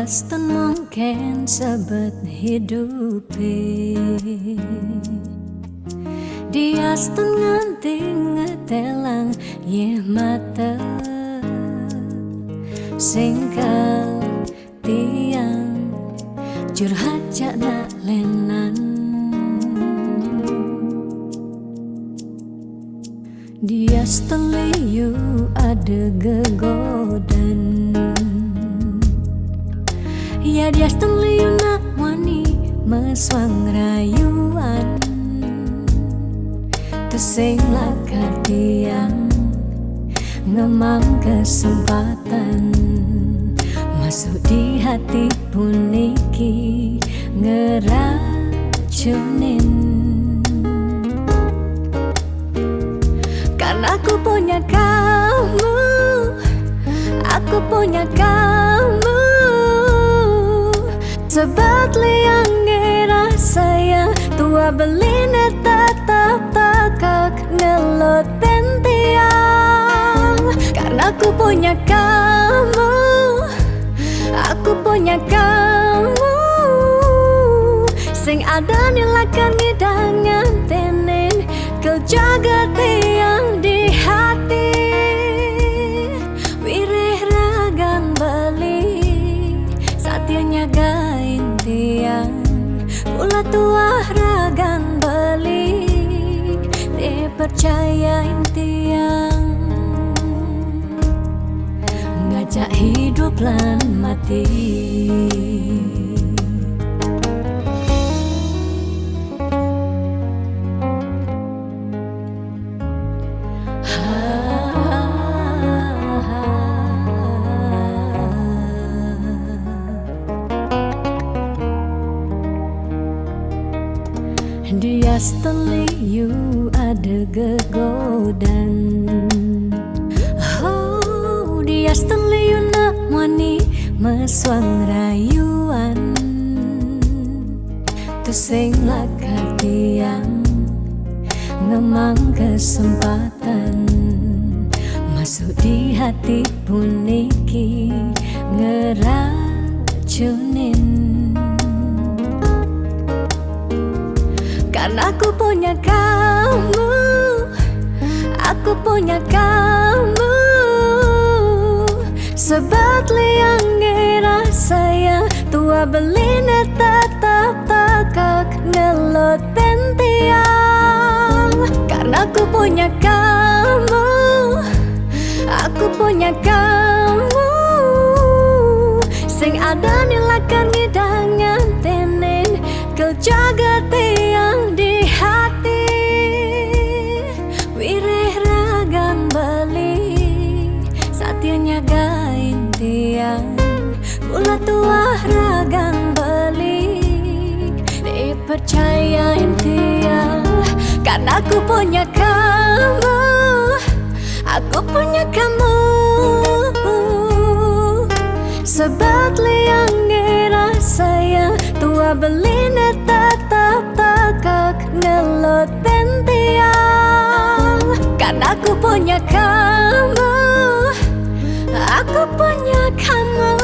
Diaston mungkin sebet hidupi, Diaston nganti ngetelang ye mata singkal tiang curhat jak nak lenan. Diaston liyu ada gegodan, ya Diaston liyu nak wani meswang rayuan, tesing lakar tiang ngemang kesempatan masuk di hati puniki ngeracunin. Karena aku punya kamu, aku punya kamu, sebab liang ngerasa yang tua beline tetap takak ngelot tiang. Karena aku punya kamu, aku punya kamu, sing ada nilakan ngidangan tenen kau jaga tiang di hati. Wireh ragan beli satya nyagain tiang, pula tua ragan beli dipercayain tiang, ngajak hidup lan mati. Diaston liyu ada gegodan, oh Diaston liyu nak wani meswang rayuan, tesing lakar tiang ngemang kesempatan masuk di hati puniki ngeracunin. Karena aku punya kamu, aku punya kamu, sebab liang ngerasa yang tua beline tetap takak ngelot tiang. Karena aku punya kamu, aku punya kamu, sing ada nilakan ngidangan tenen kau jaga tiang di hati. Wireh ragan beli satya nyagain tiang, pula tua ragan beli dipercayain tiang. Karena aku punya kamu, aku punya kamu, sebab liang ngerasa yang tua beline tetap takak ngelot tiang. Karena aku punya kamu, aku punya kamu,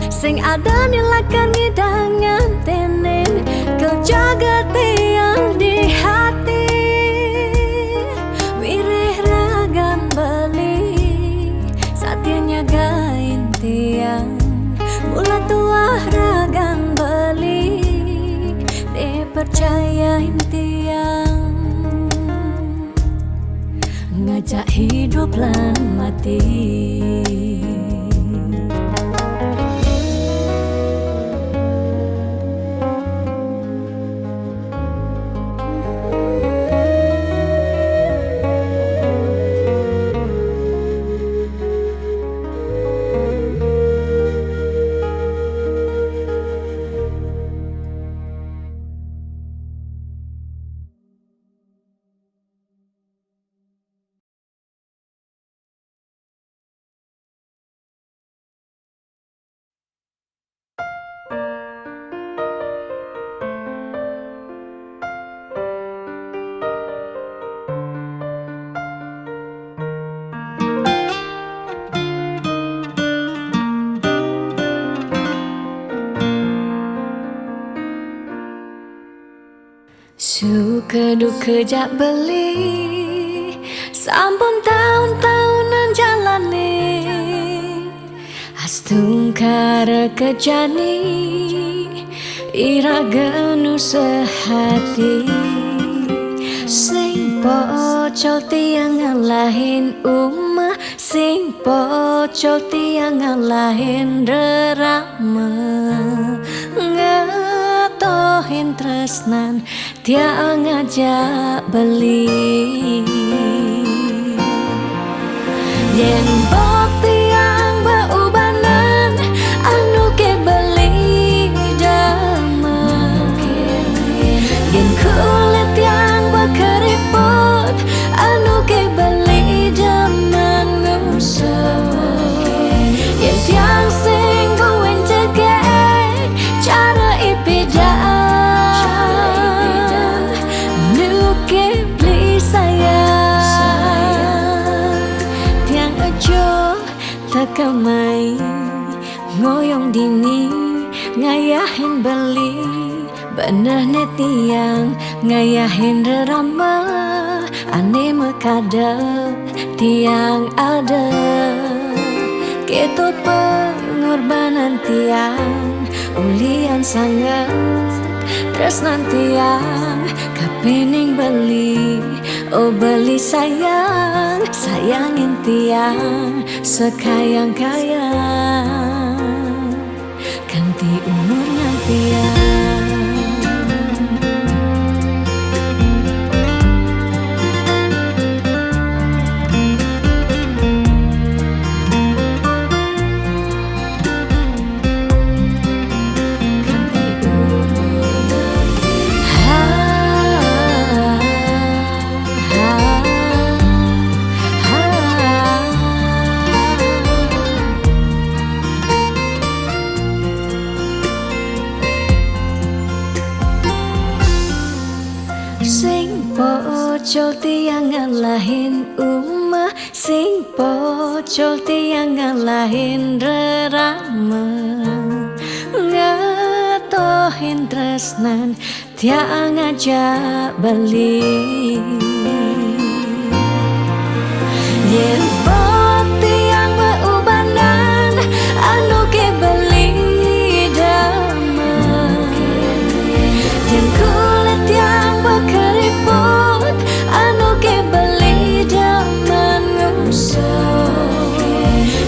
sing ada nilakan ngidangan tenen kau jaga tiang di hati. Wireh ragan beli satya nyagain tiang, pula tua ragan beli dipercayain tiang, ngajak hidup lan mati. Suka duka jak beli, sampun tahun-tahunan jalani, astungkara kejani, ira genu sehati. Sing pocol tiang ngalahin umah, sing pocol tiang ngalahin rerama, ngatohin tresnan tiang ngajak beli. Yen bok tiang beubanan anu ke beli dama, yen kulit tiang berkeriput anu ke beli dama ngusah, yen tiang sing buin cegek cara ipidan nu ke beli sayang. Tiang ajo takamai ngoyong dini ngayahin beli, benah tiang ngayahin rerama, ane mekadep tiang ada. Ketut pengorbanan tiang ulian sangat, tresnan tiang kapening beli. Oh beli sayang, sayangin tiang sekayang-kayang, ganti umurnya tiang. Sing pocol tiang ngalahin umah, sing pocol tiang ngalahin rerama, ngatohin tresnan tiang ngajak beli. Yen bok tiang beubanan anu ke beli dama, yen kulit tiang berkeriput anu ke beli dama ngusah,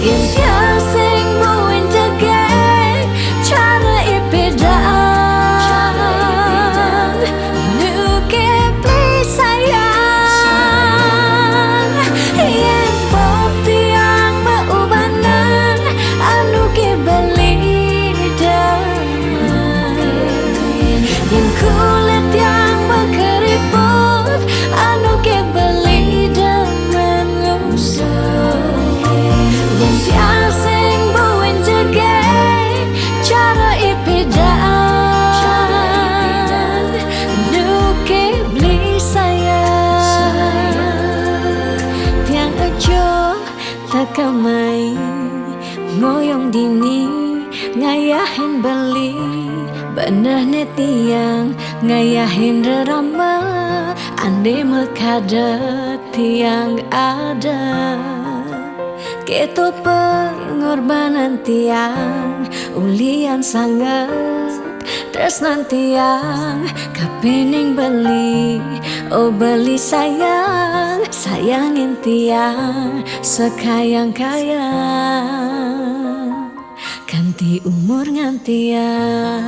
yen tiang sing buin cegek cara ipidan nu ke beli sayang. Yen bok tiang beubanan anu ke beli dama, yen kulit tiang berkeriput anu ke beli dama ngusah, yen tiang sing buin cegek cara ipidan nu ke beli sayang. Tiang ajo takamai ngoyong dini ngayahin beli, benah tiang ngayahin rerama, ande mekadep tiang ada. Ketut pengorbanan tiang ulian sangat, tresnan tiang kapening beli. Oh beli sayang, sayangin tiang sekayang-kayang, ganti umur ngantiang.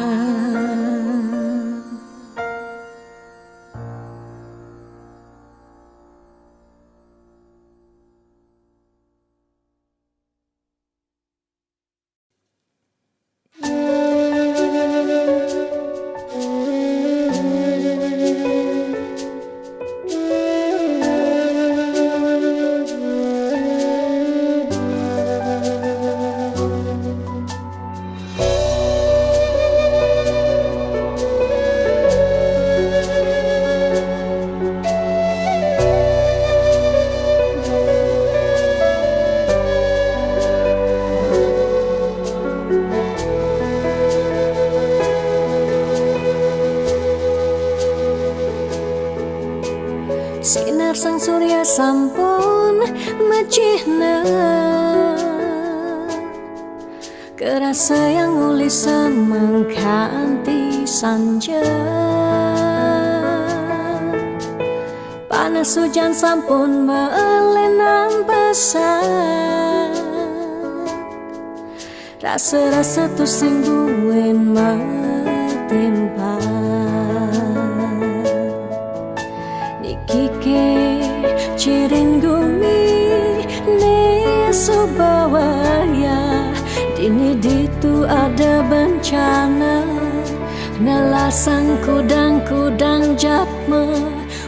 Sinar sang surya sampun mecihna kerasa yang uli semangkanti sanja. Panas hujan sampun melenang pesan. Rasa-rasa tu sing buin metimpa. Niki ke cirin gumi ne subawaya. Dini ditu ada bencana. Nelasang kudang-kudang japme.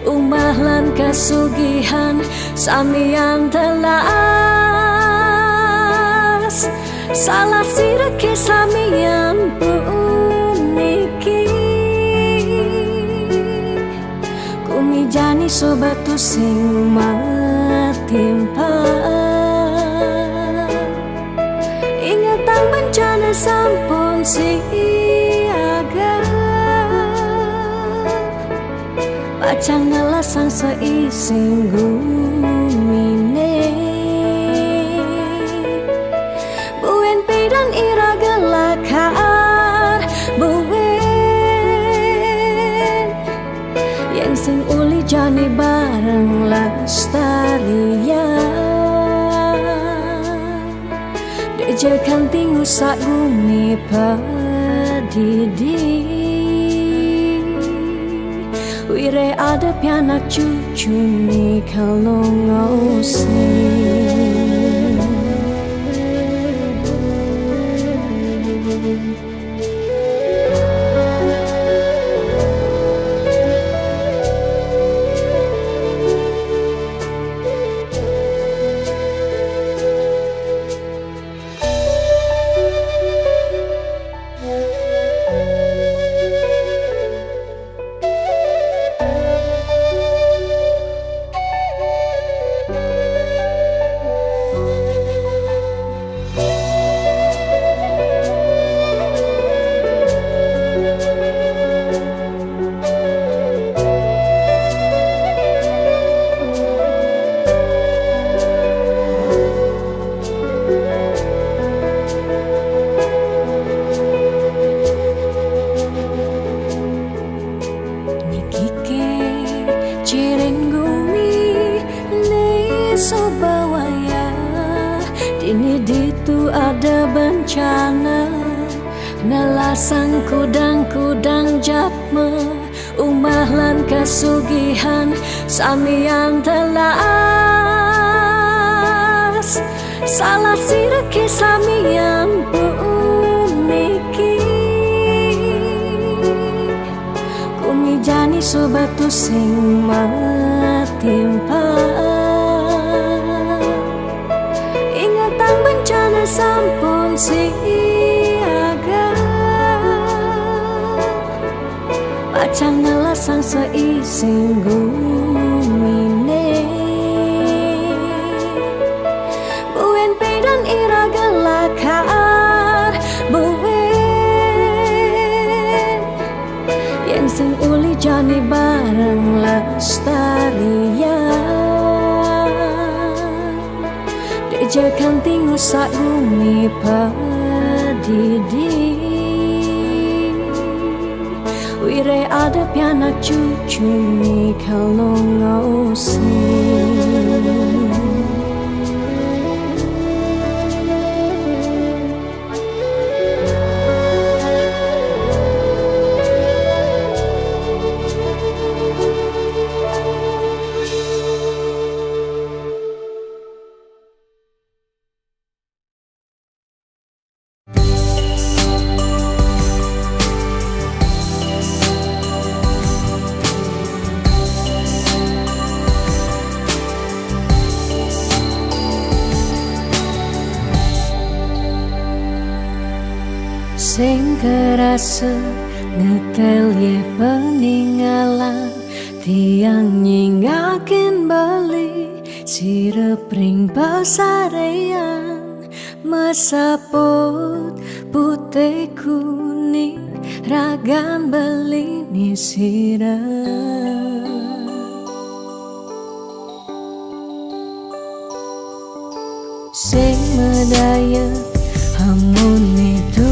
Umah lan kasugihan samian telas. Salah sirake samian puniki. Kumijani sobatu sing matimpa. Ingatan bencana sampun siaga. Pacang ngelasang seising gumine. Buen pidan ira gelakar buen. Yang sing uli jani bareng lestarian. Dejekan tingu sak gumi pedidi. Wire ada pianak cucu ni kalau ngosing. Sobawaya dini ditu ada bencana. Nelasang kudang-kudang japme. Umah lan kasugihan samian telas. Salah sirake samian puniki. Kumijani sobatu sing matimpa. Bencana sampun siaga. Pacang ngelasang seising gumine. Buen pedan ira gelakar buen. Yang sing uli jani bareng lestarian. Dejekan tingu sak gumi pedidi. Wire ada pianak cucu ni kalau ngosing. Sing kerasa ngetel ye peninggalan. Tiang nyingakin bali sirep ring pasarean. Mesaput putih kuning ragan beli ni sirep. daya hamun itu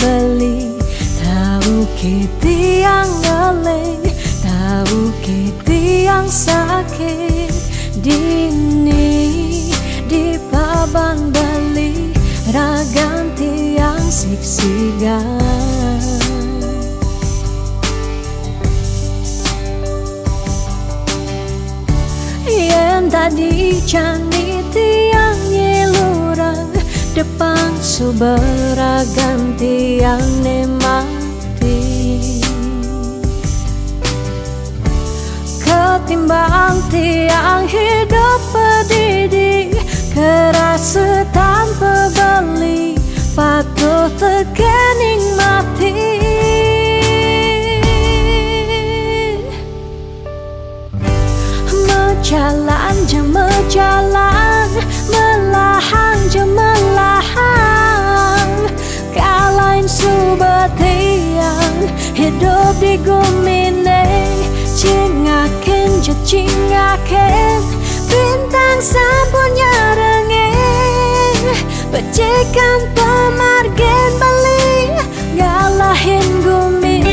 beli tahu tiang ngeleng tahu tiang sakit dini di paban beli ragan tiang siksigan yang tadi cani tiang nyelurang depan suberagan tiang nemati ketimbang tiang hidup pedidi keras tanpa beli patut tekening mati jalan jema jalan melahan jema melahan kalain subatiang hidup di gumine cingaken je cingaken bintang sapunya rengeng becekan pemargen beli ngalahin gumi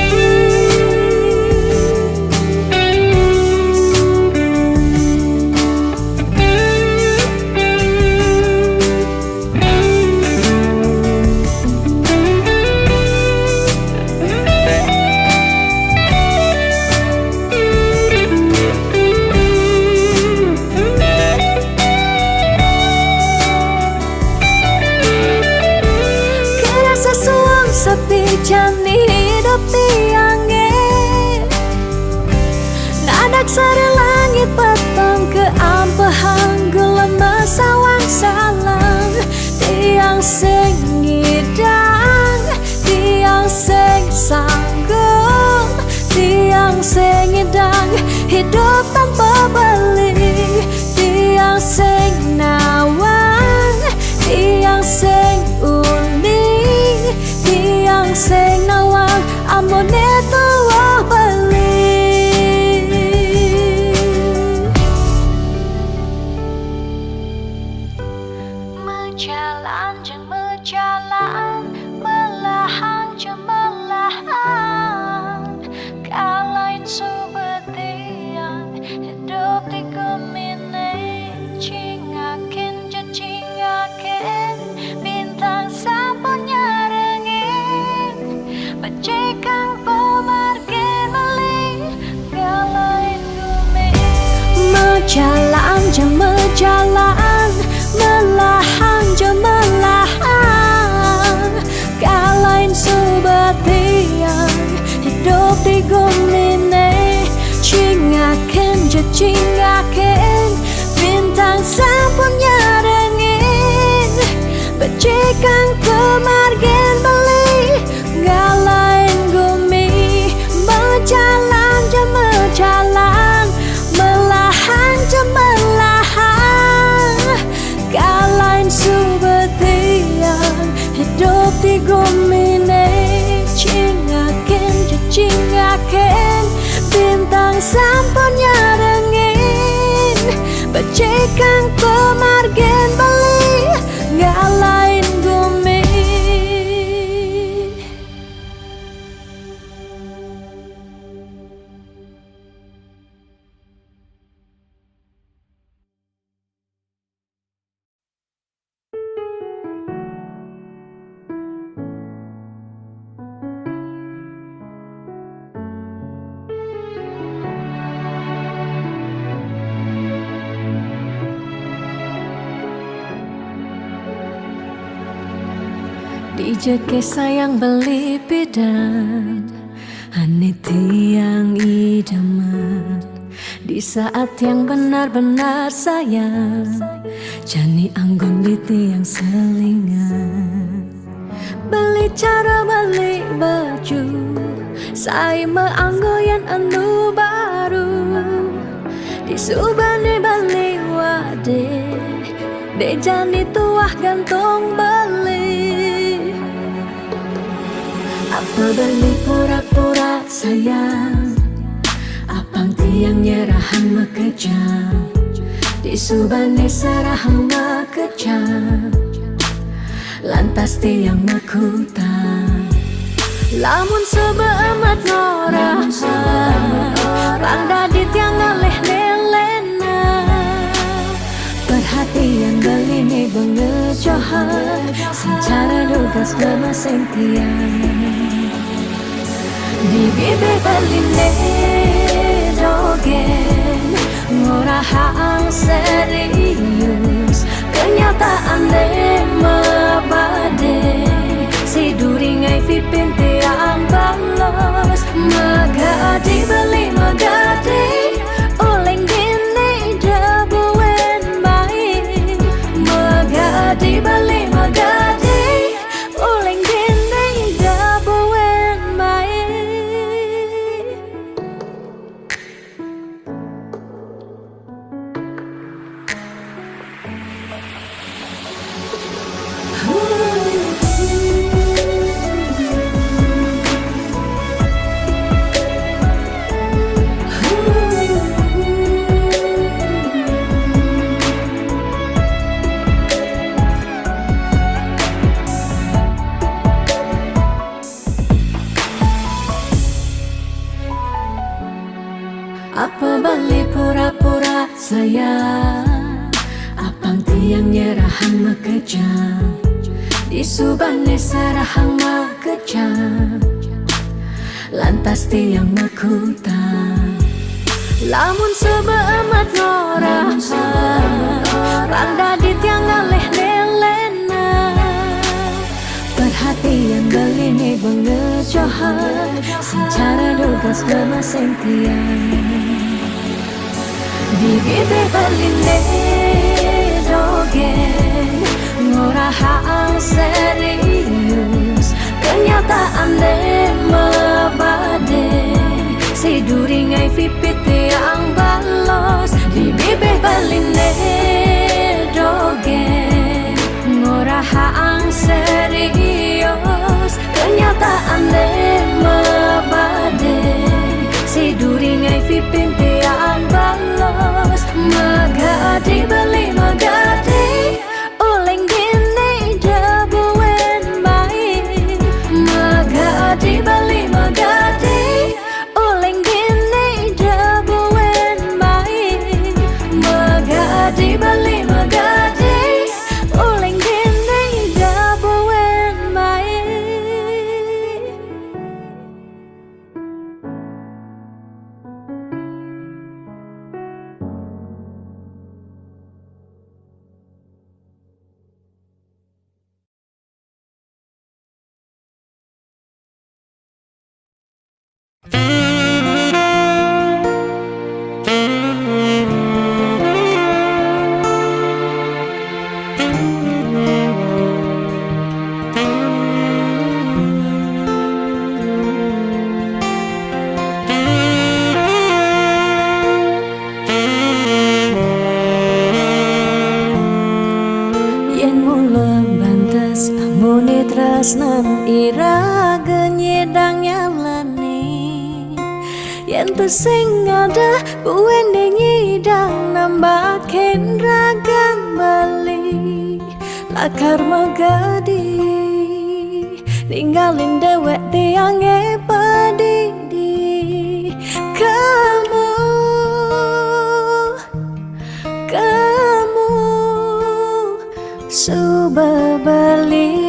sepi jani hidup tiangnya nadak sari langit petang ke ampahan gelema sawang salang tiang sing ngidang tiang sing sanggup tiang sing ngidang hidup tanpa beli tiang sing nawang tiang sing unik tiang sing nawang amone tuwa beli menjalan jeng menjalan melahan jeng melahan kalain subetian hidup di gemine cingakin je cingakin bintang sapunya becekan pemargen beli ngalahin gumi menjalan je menjalan melahan je melahan kalahin subatian hidup di gumine cingaken je cingaken bintang sapunya rengin becekan pemargen beli ngalahin gumi menjalan je menjalan melahan je melahan kalahin subetian hidup di gumine cingaken je cingaken bintang sapunya rengin becekan pemargen beli ngalahin gumi dijeke sayang beli bidan ane tiang idaman di saat yang benar-benar sayang jani anggon di tiang selingan beli cara beli baju saya meanggoyan anu baru di subane beli wade de jani tuah gantung beli apa beli pura-pura sayang apang tiang nyerahan mekejam di subane serahan mekejam lantas tiang makutan. Lamun sebeamat ngora Rang dadi tiang ngaleh nelena. Perhatian belini bengejohan secara lugas gemaseng tiang. Di bibir beline dogen ngora hang serius. Kenyataan mabade si duringai pipin tiang balos. Magadi beli magadi oleng gini dabuen baik. Magadi beli magadi oleng gini dabuen baik. Apa balik pura-pura sayang? Apang tiang nyerahan makejang disubane sarahang makejang. Lantas tiang makutan. Lamun sebeamat ngora Rang dadi tiang ngaleh nelena. Perhatian belini bengejohan secara lugas gemaseng tiang. Di bibir beline dogen ngora hang serius. Kenyataan mabade si duringai pipit tiang balos. Di bibir beline dogen ngora hang serius. Kenyataan mabade si duringai pipin tiang balos. Magadi beli magadi oleng gini dabuen baik. Magadi beli magadi oleng gini dabuen baik. Magadi beli magadi oleng gini dabuen baik. Tresnan ira genyedang nyalani. Yen tu sing ada buen nyidang nambakin ragang bali. Lakar magadi ninggalin dewek tiang padidi. Kamu subah balik.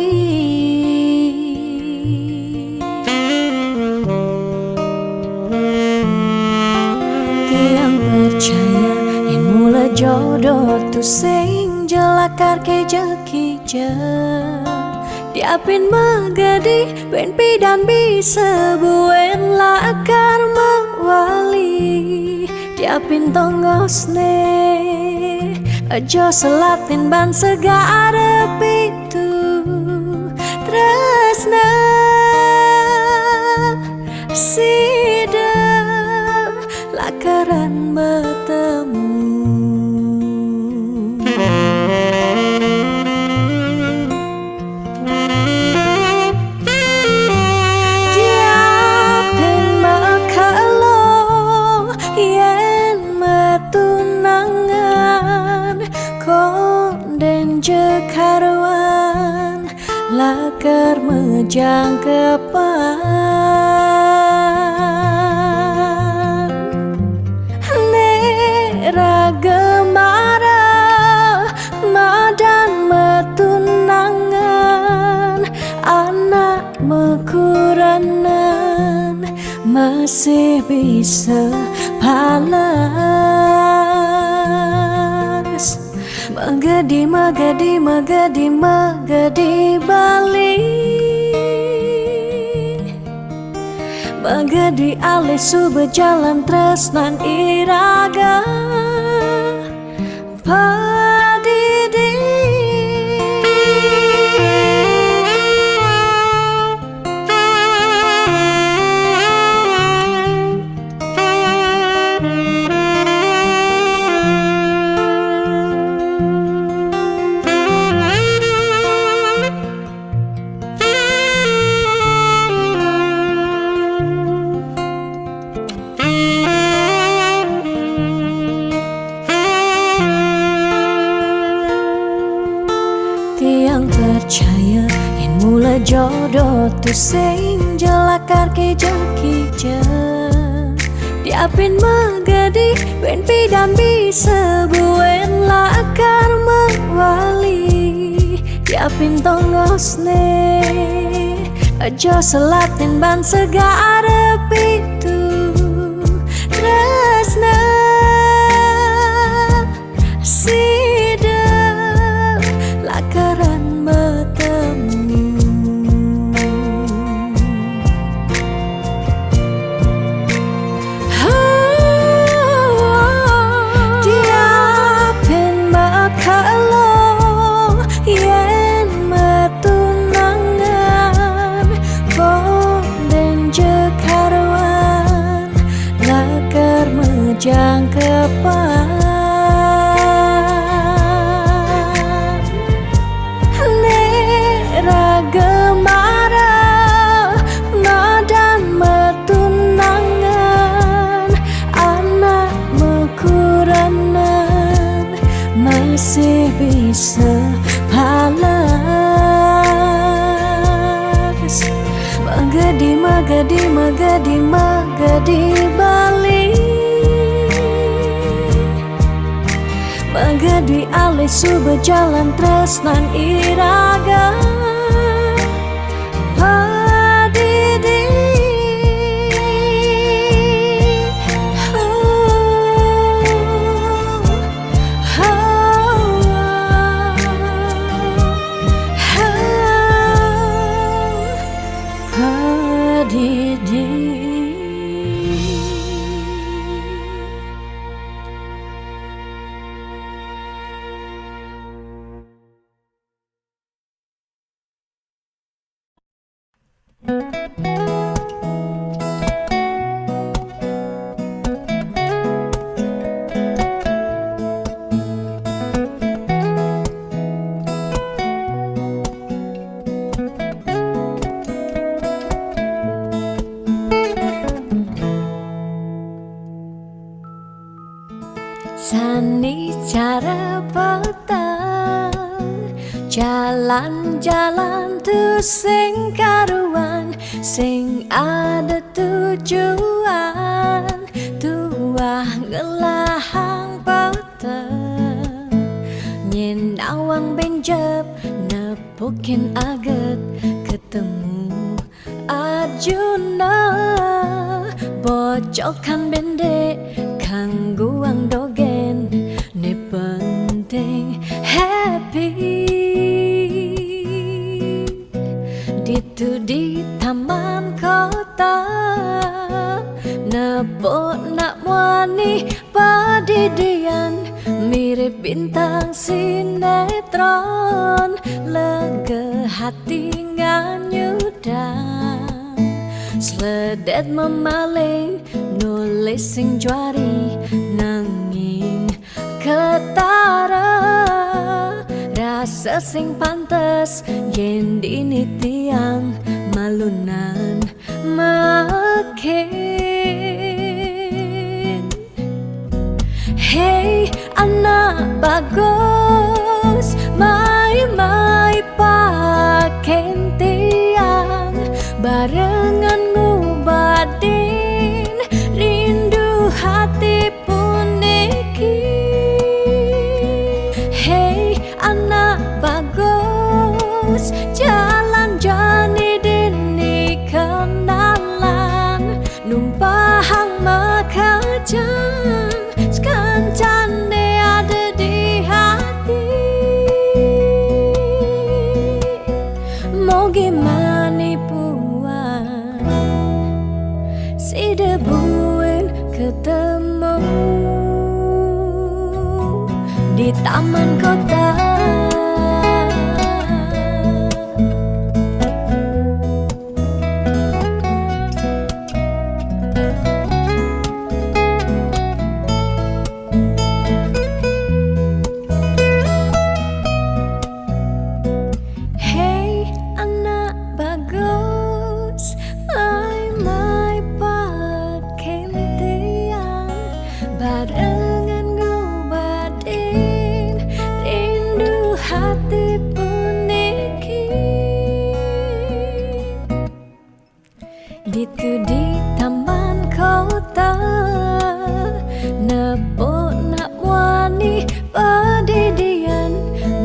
Jodoh tu sing jelakar ke jekija. Diapin magadi ben pidan bisa buen lakar mawali. Diapin tongosne aja selatin ban segara pitu. Tresna sida lakaran bertemu. laker mejang kepan Nera gemara madan metunangan anak mekuranan masih bisa palas Magadi, magadi, magadi, magadi Bali Magadi alih su berjalan tresnan iraga Padidi Tiang percaya yang mula jodoh tu sing jelakar kija-kija Diapin magadi ben pidam bisa buen lakar mewali Diapin tongos ne aja selatin ban segara pitu Resna lakaran bertemu Diapin makalo yen metunangan bonden jekaruan lakar mejang kepan Gemara madan metunangan anak mekuranan masih bisa palas Magadi, magadi, magadi, magadi Bali Magadi alih su berjalan tresnan iraga Sani cara petang Jalan-jalan tu sing karuan Sing ada tujuan Tuah ngelahang petang Nyen awang benjep Nepukin aget Ketemu Arjuna Bocokan bendek Kangguang dogen Ne penting happy Ditu di taman kota Nebok nak wani padidian Mirip bintang sinetron Lega hati nganyudan Sledet memaling nulis sing juari nanging ketara rasa sing pantes yen dini tiang malunan makin Hey anak bagus mai mai pakenti di taman kota. Hey anak bagus, mai pakai tiang barengan ngobatin rindu hati puniki. Ditu di taman kota, nepok nak wani padidian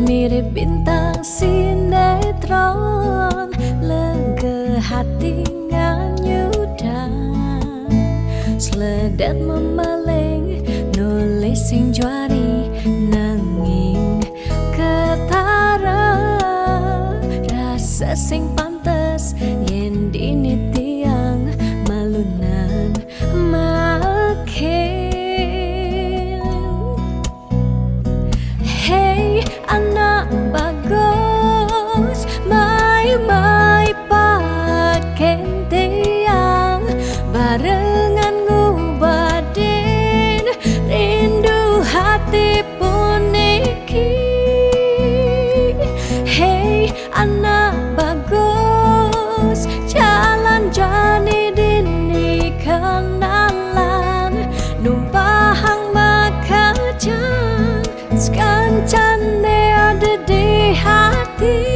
mirip bintang sinetron, lega hati nganyudan sledet memeleng nulis sing juari nanging ketara rasa sing pantes yen dini tiang malunan makin. Hey anak bagus, mai pakai tiang barengan ngubadin rindu hati puniki. Hey anak bagus, jalan jani dini kenalan numpahang makajang sekancane ada di hati.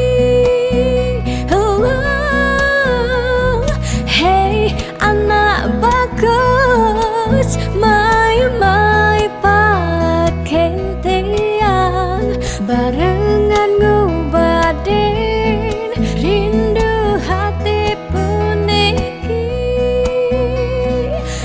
Hey anak bagus, mai pakai tiang barengan ngubadin rindu hati puniki.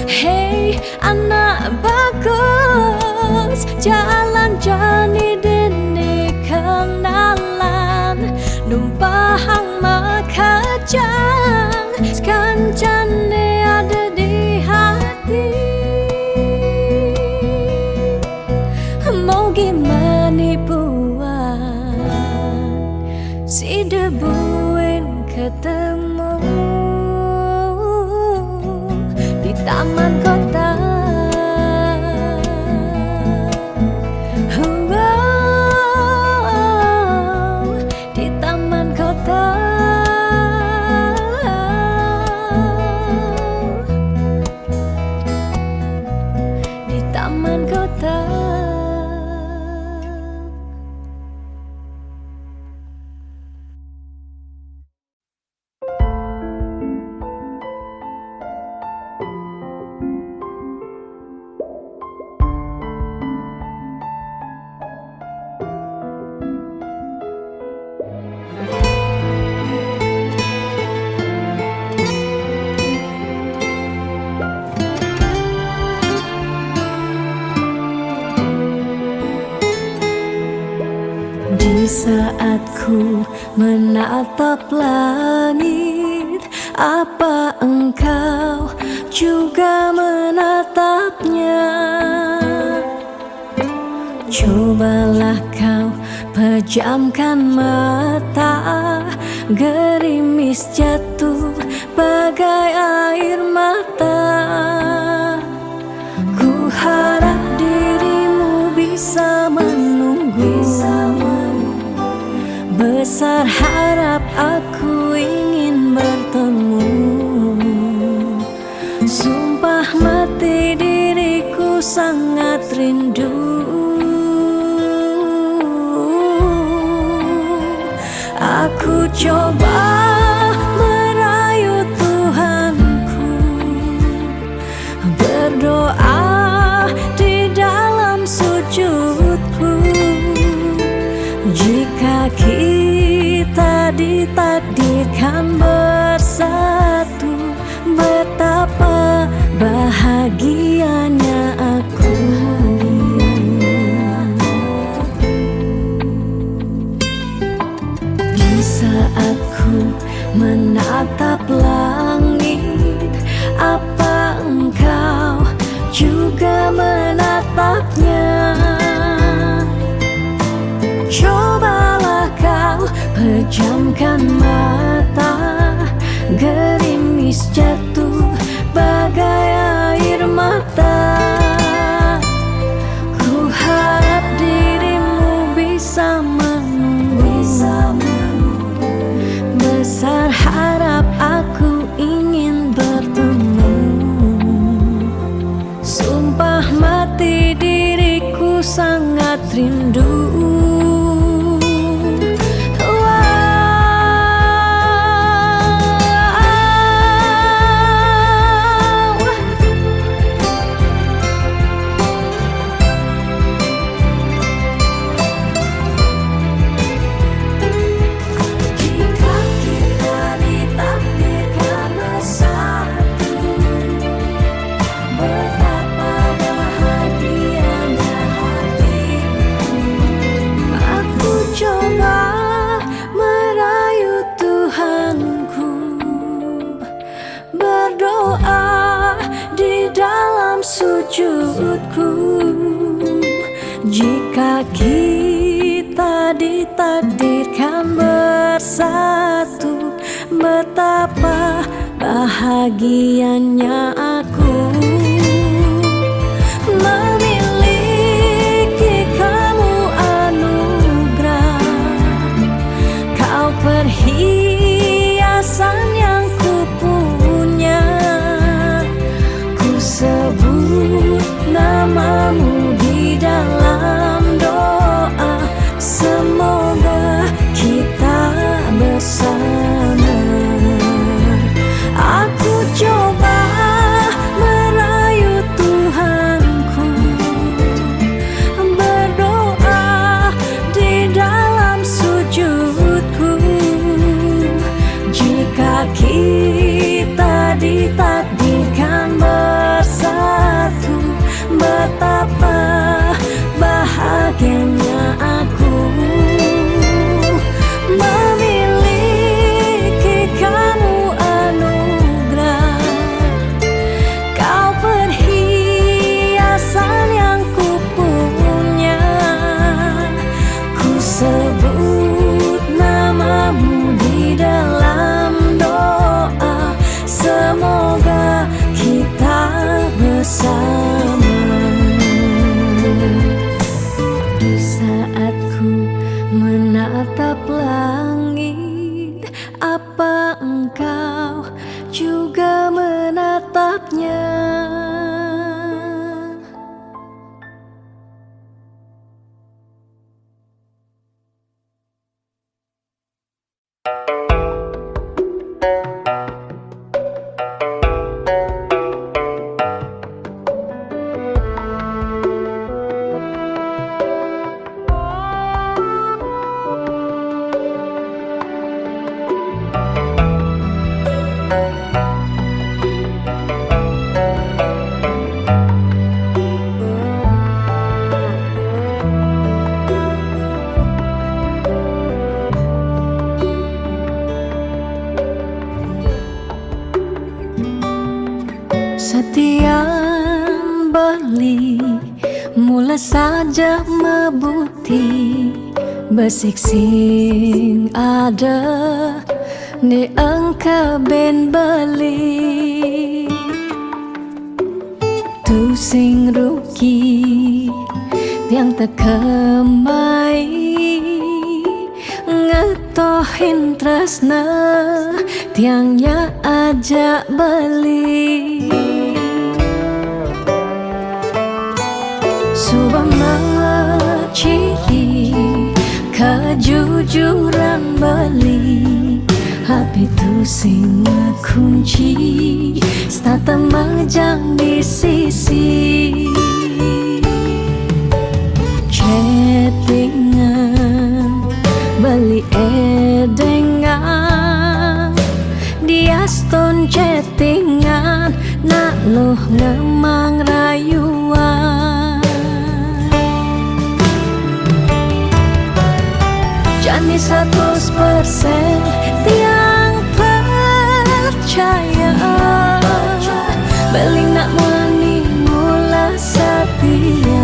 Hey anak bagus, jalan jani dini kenalan numpahang makajang sekancane ada di hati. Mau gimana buat si debuin ketemu di taman kota. Di taman kota. Di taman kota. Di saat ku menatap langit, apa engkau juga menatapnya? Cobalah kau pejamkan mata, gerimis jatuh bagai air mata. Ku harap dirimu bisa menunggu. Besar harap aku ingin bertemu. Sumpah mati diriku sangat rindu. Aku coba merayu Tuhanku, berdoa di dalam sujudku. Jika kita ditakdirkan bersatu, betapa bahagianya aku. Di saat ku Pejamkan mata, gerimis jatuh bagai air mata. Ku harap dirimu bisa menunggu. Besar harap aku ingin bertemu. Sumpah mati diriku sangat rindu. Berdoa di dalam sujudku, jika kita ditakdirkan bersatu, betapa bahagianya aku memiliki kamu anugerah. Kau perhiasan yang sebut namamu di dalam doa, semoga kita bersama. Aku coba merayu Tuhanku, berdoa di dalam sujudku, jika kita ditakdirkan bersatu, betapa bahagianya aku memiliki kamu anugerah. Kau perhiasan yang ku punya, ku sebut namamu di dalam doa, semoga kita bersama. Di saat ku menatap langit, apa engkau juga menatapnya? Setiap beli mula saja mebuti, besik sing ada ni engkau ben beli. Tu sing rugi yang terkemai, ngetohin tresna tiangnya ajak beli. Subang ciri kejujuran beli, hati tu sing kunci stata majang di sisi. Chattingan beli edengan, dia stone chattingan nak loh ngemang rayuan. Jani 100% tiang percaya, beli nak wani mula setia.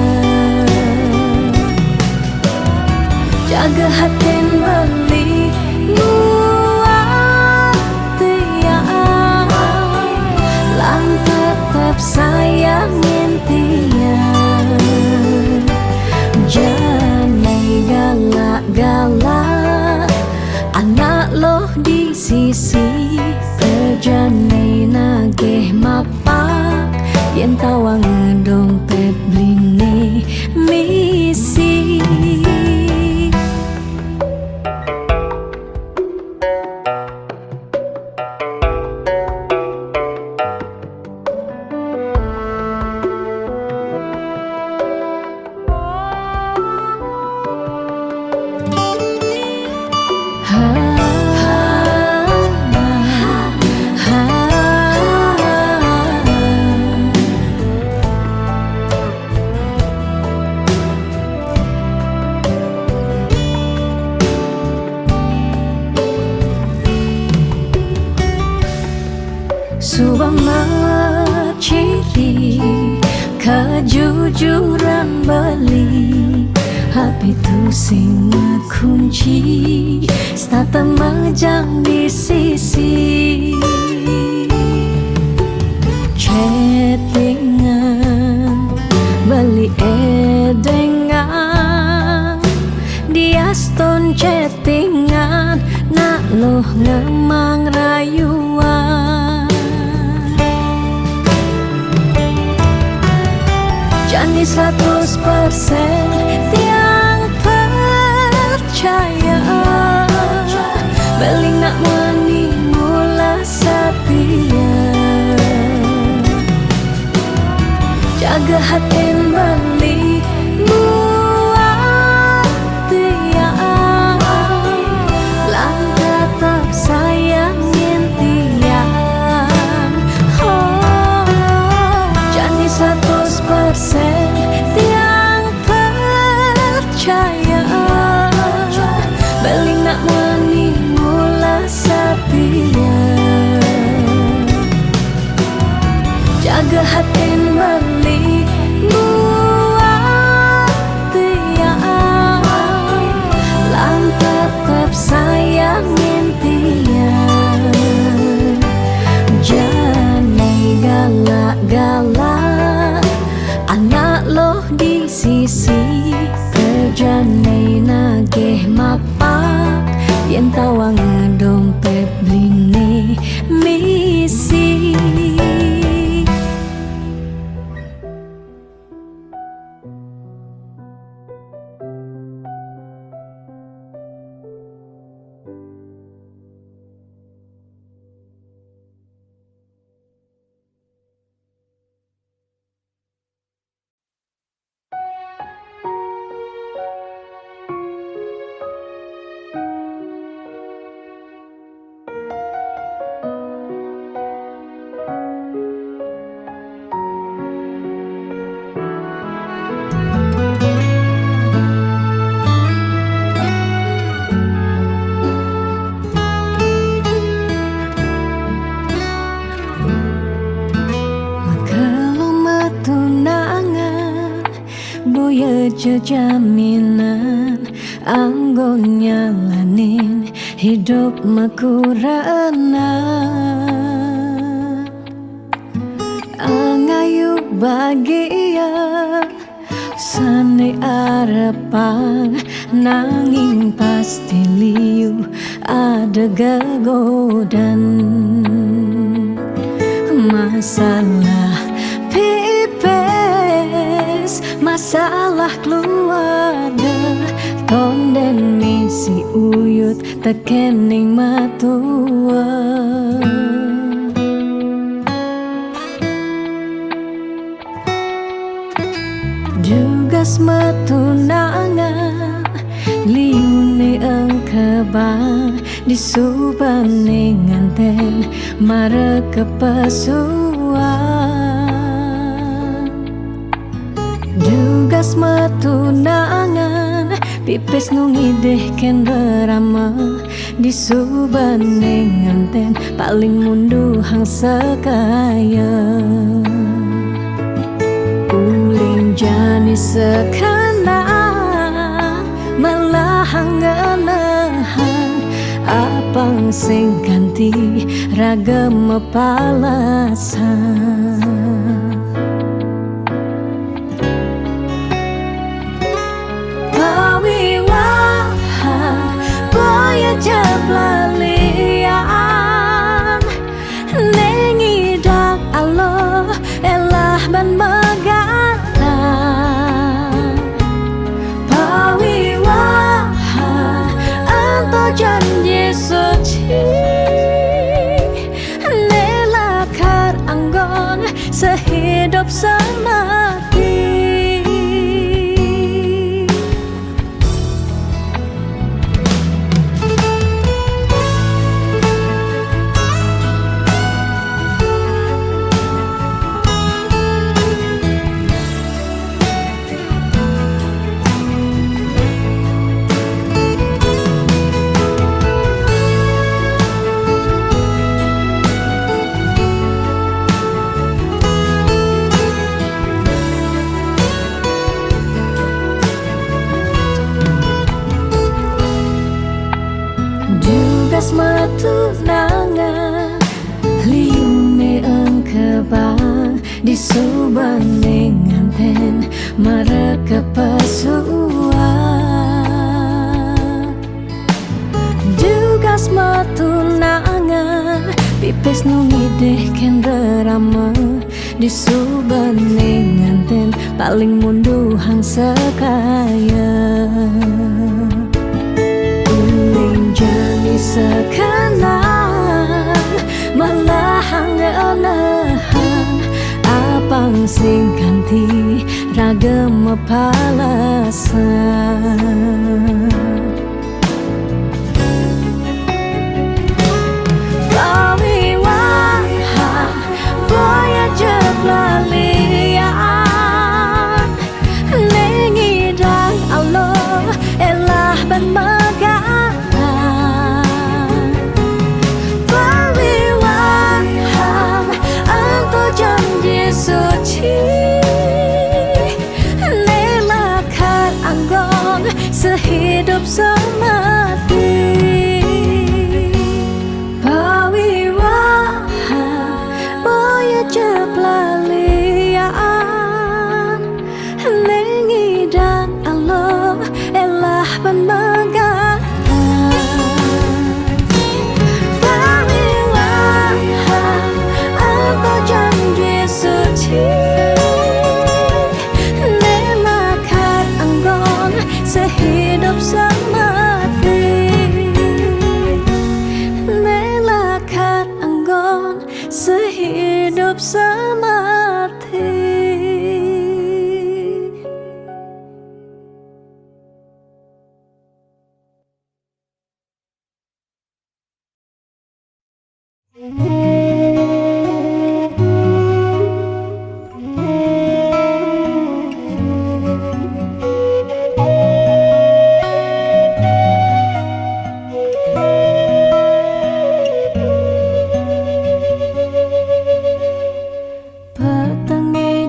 Jaga hati beli sisi terjane nagih mapak yen tawang dompet bline misi. Subang ciri kejujuran beli HP tu sing kunci stata majang di sisi chattingan beli edengan dia stone chattingan nak loh ngemang rayuan Jani 100% tiang percaya beling nak mani mula setia jaga hatin beli buat tiang lang tetap sayangin tiang Jani 100% tiang percaya beling nak mani mula setia jaga hatin beli buat tiang lang tetap sayangin tiang jangan galak-galak anak loh di sisi kerjane nagih mapak yen tawang dompet bline misi. Jaminan anggon nyalanin hidup makurana angayu bahagia sane arepan nanging pasti liu ada gegodan masalah masalah keluarga tonden misi uyut tekening matua dugas matunangan liune engkebang disubane nganten mare kepasuan dugas matunangan pipis nungideh ken berama disubane nganten paling munduhang sekaya uling jani sekanan melahang ngenahan apang sing ganti ragam palasan pawiwahan boya jablalia subanding nganten mereka pesua juga semetunangan pipis nungideh kendre rama di subanding nganten paling munduhang sekaya uling jani sekenang malahang elehan apang sing kanti ragam palasan pelalian lengidang Allah elah ban megatan perwiwahan untuk janji suci nelakat anggon sehidup semati pelalian lengidang Allah elah penmegatan perwiwahan apa janji suci nelakat anggon sehidup semati nelakat anggon sehidup semati.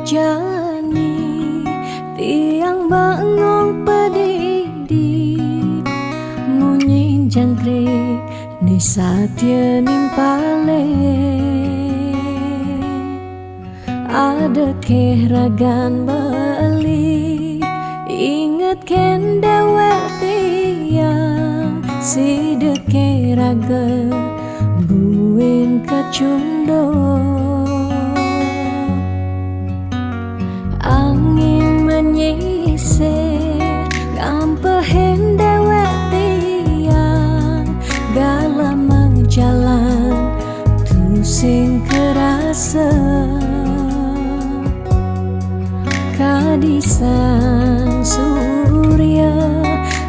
Jani tiang bangong pedidit munyin jangkrik ni satya nimpale ada kehragan bali ingat ken dewek tiang si deke raga buin kacundo angin menyisir ngampehen dewek tiang galamang jalan tusing kerasa kadisang surya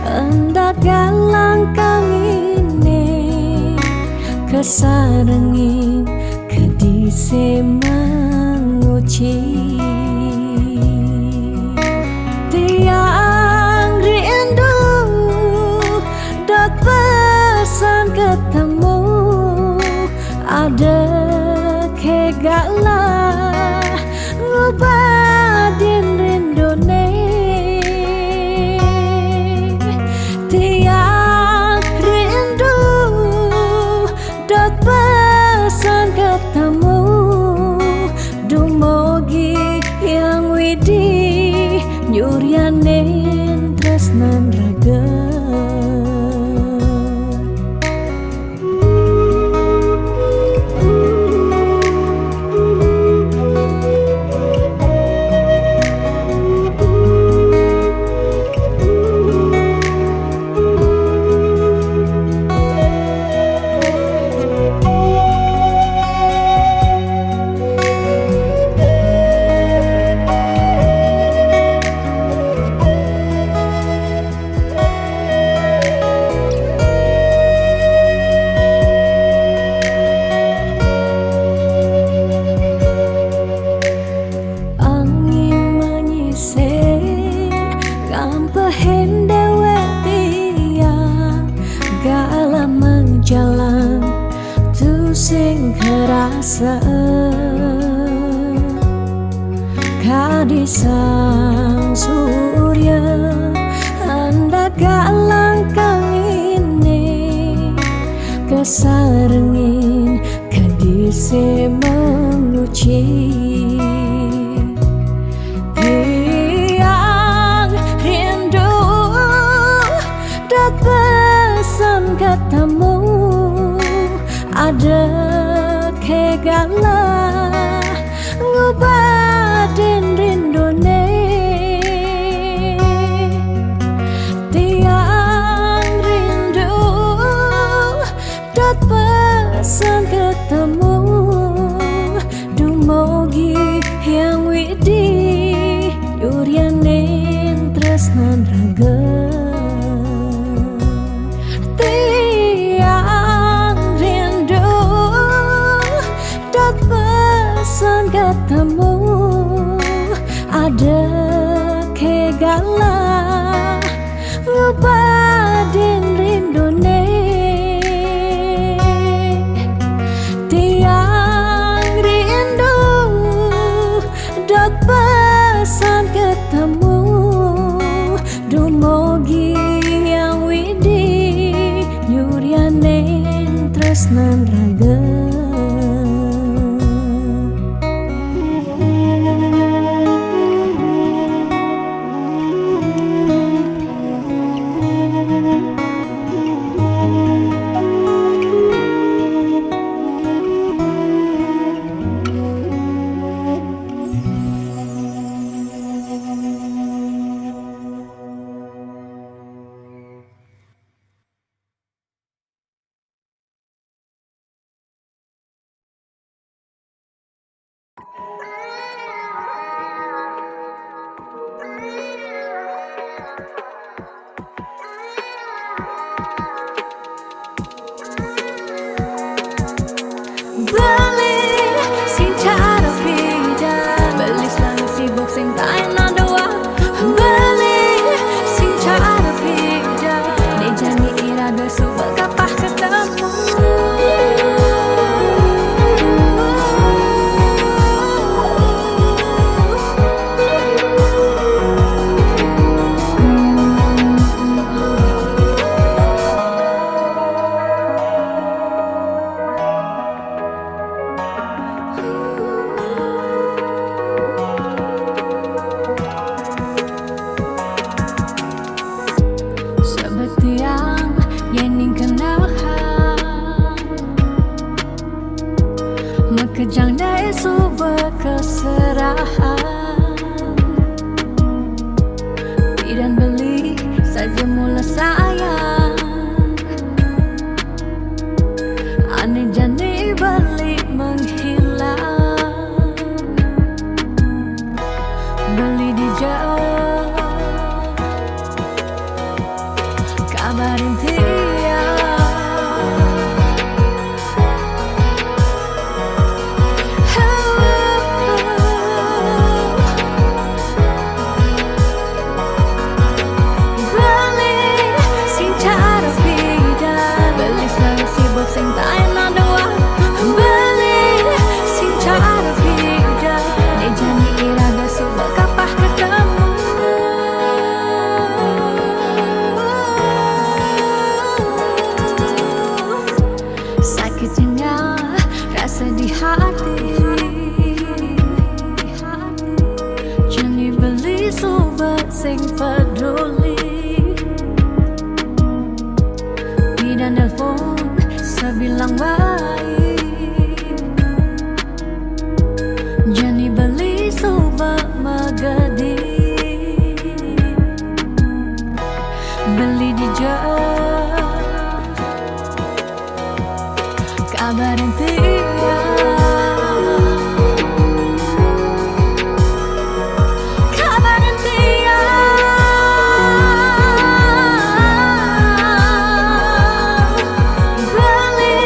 endak galang kangine kesarengin kedise menguci tiang rindu dot pesan ketemu ada kegala ngubadin rindone tiang rindu dot pesan ketemu dumogi yang widi nyuryanen tresnan raga jalan tusing kerasa kadisang surya hendak galang kang ini kesarengin kadise menguci Tiang rindu dat pesan ketemu ada kegala ngepadin rindune tiang rindu dat pesan ketemu dumogi yang widi nyurianen tresnan raga. Beli sing cara beda, beli selalu sibuk sing tak enak doa. Beli sing cara beda, dia janji irada subak kapah ketemu. Sebetiang yening kenahan mekejang dai suba keserahan bidan beli saja mula sayang aneh jani beli menghilang beli di jauh kabarin dia beli sing cara beda, beli selalu sibuk sing tak enak doa. Beli sing cara beda, dia janji irada subak kapah ketemu. Sakitnya rasa di hati, jani beli sobat sing peduli. Bidan nelfon sebilang baik, jani beli sobat magadi. Beli di jauh kabarin dia, kabarin dia. Beli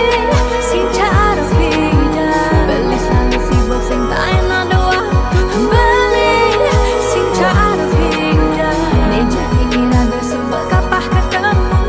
sing cara beda, beli selalu sibuk sing tak enak doa. Beli sing cara beda, dia jadi irada subak kapah ketemu.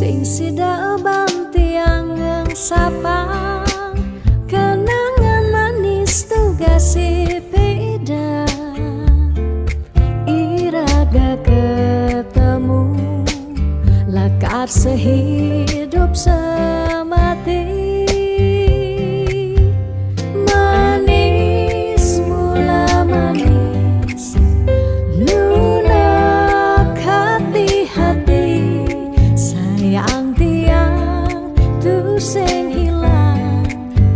sing sida bantiang sapang kenangan manis tugas sepeda iraga ketemu lakar sehidup semati manis mula manis lunak hati-hati sayang tiang tu sing hilang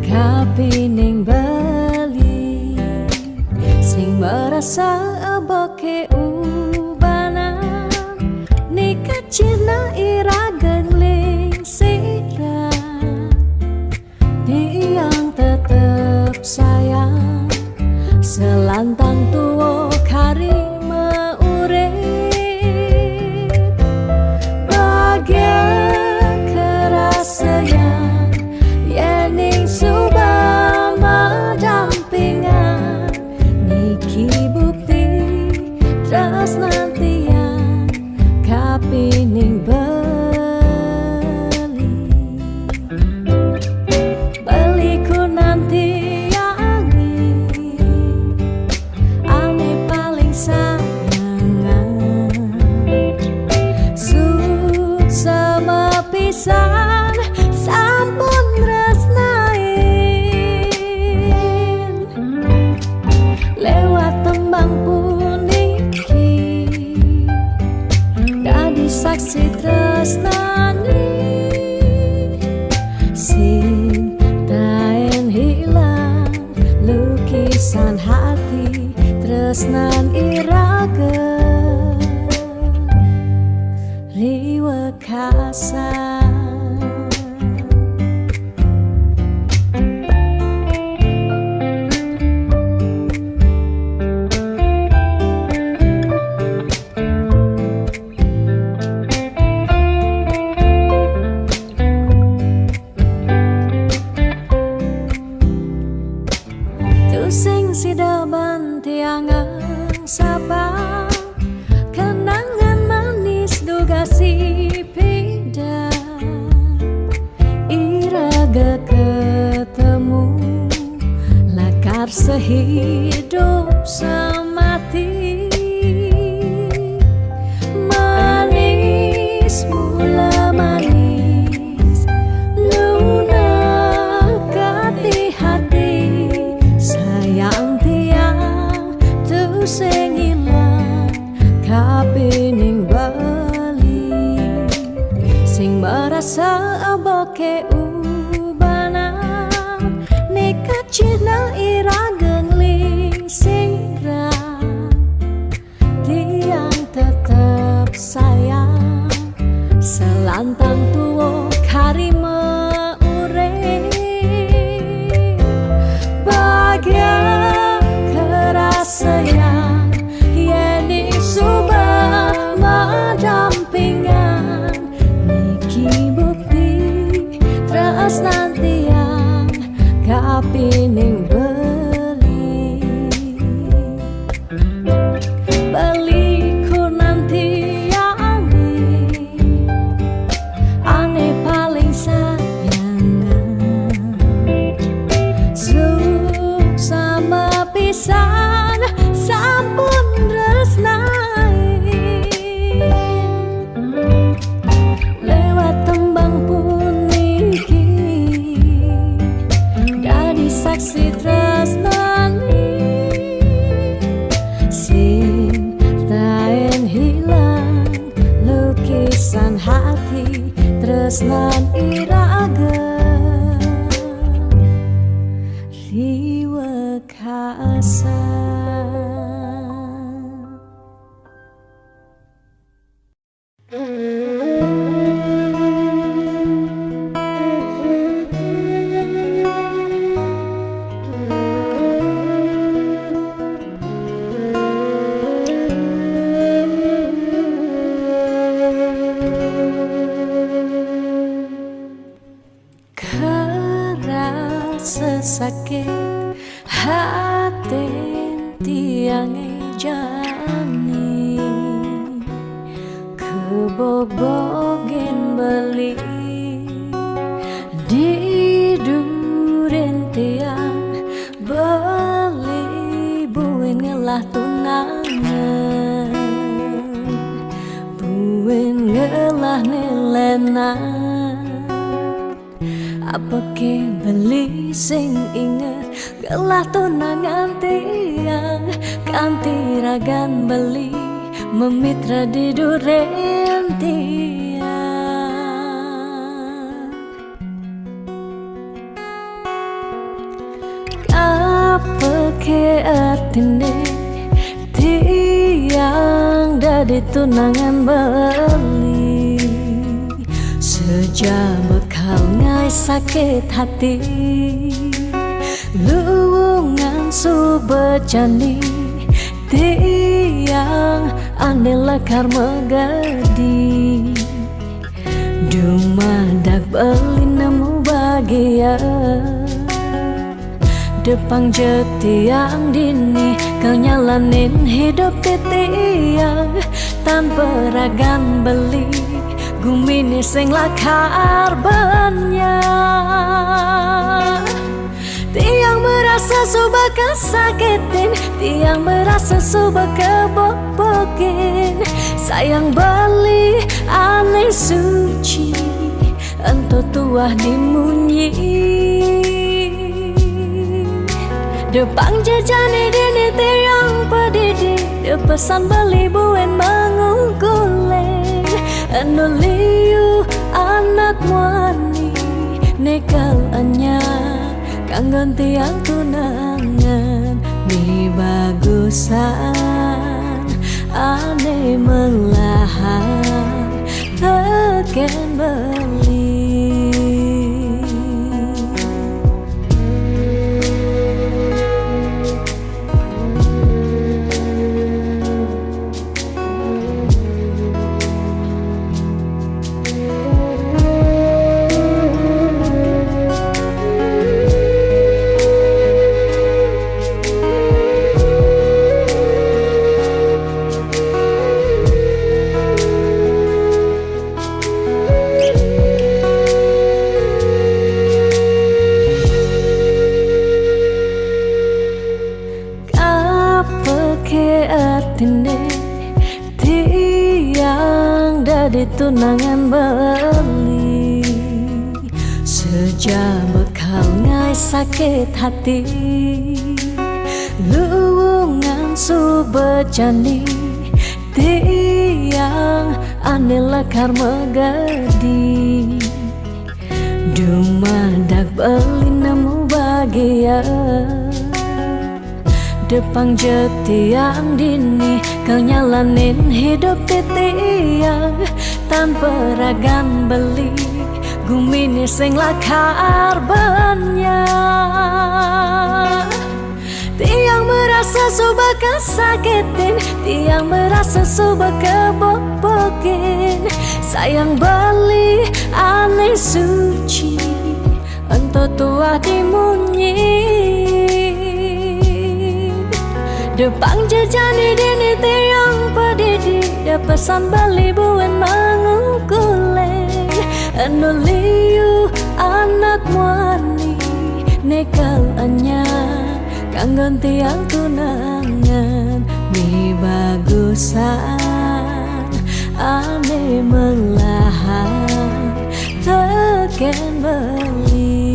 kapining bali sing merasa aboke ubanan nikah cina iragang ling sira tiang tetep sayang selantang tuo kari meurip bagian kerasayang yening subama dampingan niki bukti terus nanti yang kapining beliku nanti ane paling sayangan suk sama pisan sampun tresnain lewat tembang puniki dadi saksi tresnani sing taen hilang lukisan hati tresnan iraga riwekasan sing sida bantiangan sabang kenangan manis duga si peda iraga ketemu lakar sehidup semati manis mula manis lunak hati-hati sayang tiang tu sing ilang kapining bali sing merasa aboke ubanan nikah cina iragang ling sira tiang tetep sayang selantang tuo kari meurip kerasayang yening subama dampingan niki bukti terus nanti yang kapining beliku nanti ane paling sayangan suk sama pisan sampun tresnain lewat tembang puniki dadi saksi tresnani sing taen hilang lukisan hati tresnan iraga riwekasan sesakit hati tiang jani kebobogen beli di duren tiang beli buin ngelah tunangan buin ngelah nilena apa ke beli sing inget gelah tunangan tiang kanti ragan beli memitra di duren tiang apa ke artine tiang dari tunangan beli sejak bekal ngai sakit hati luwungan subecani tiang ane lakar megadi dumadak beli nemu bahagia Depang jetiang dini kau nyalanin hidup tiang tanpa ragan beli gumini sing lakar banyak tiang merasa subah kesakitin tiang merasa subah kebobokin sayang beli aneh suci ento tuah dimunyi Depang jejani dini tiang pedidi Depesan beli buen mengungkule Anu liu anak muani Nekal anya Kanggon tiang tunangan Mi bagusan Ane melahan Teken beli artine tiang dari tunangan beli sejak bekal ngai sakit hati luwungan subecani tiang ane lakar megadi dumadak beli nemu bahagia Depang jetiang dini kau nyalanin hidup tiang tanpa ragan beli gumini sing lakar banyak tiang merasa subah kesakitin tiang merasa subah kebobokin sayang beli aneh suci ento tuah dimunyi Depang jejani dini tiang pedidi Depesan beli buen mengungkule Anu liu anak muani Nekal anya Kanggon tiang tunangan Mi bagusan Ane melahan Teken beli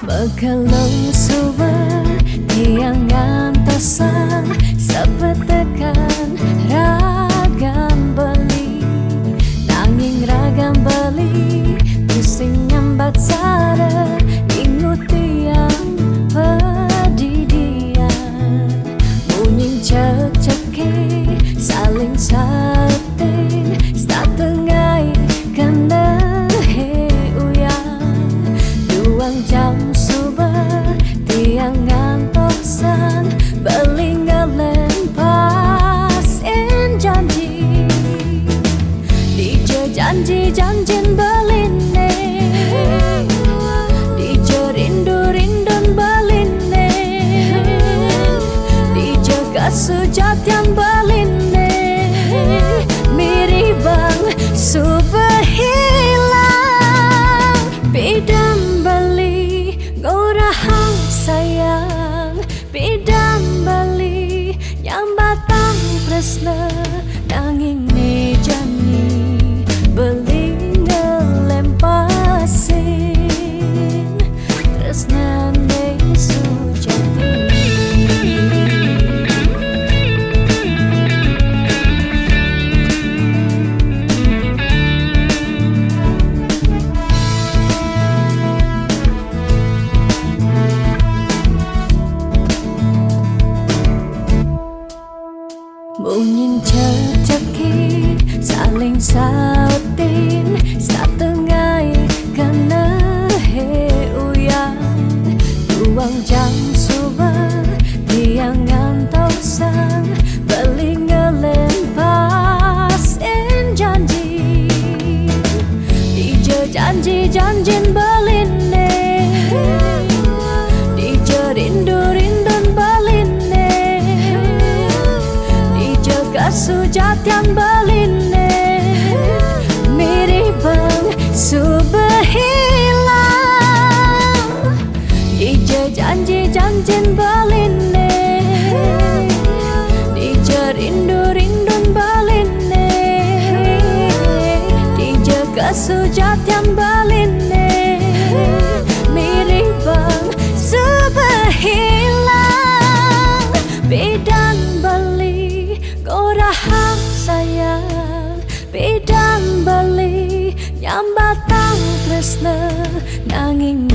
Bekelung sumber tiang ngantosan sepetekan ragam beli nanging ragam beli pusing nyambat sada ingut tiang pedidian munying cek-ceki saling sating satengai kena jam subuh tiang ngantosan belingalen pasin janji dije janji-janjin beline dije rindu-rindun beline dije kesujatian beline miribang subuh hilang bidam ngorahang sayang bidang bali nyambatang tresna nanging nejani beli ngelempasin tresna ne sujati. Munying cek-ceki saling sautin satengai kena uyang ruang jam subuh tiang ngantosan belingelen pasin janji dije janji-janjin beline dije rindu-rindun beline sujatian beline miribang subuh hilang dije janji-janjin beline dije rindu-rindun beline dije kesujatian beline miribang subuh hilang bidang beli ngorahang sayang bidang bali nyambatang tresna nanging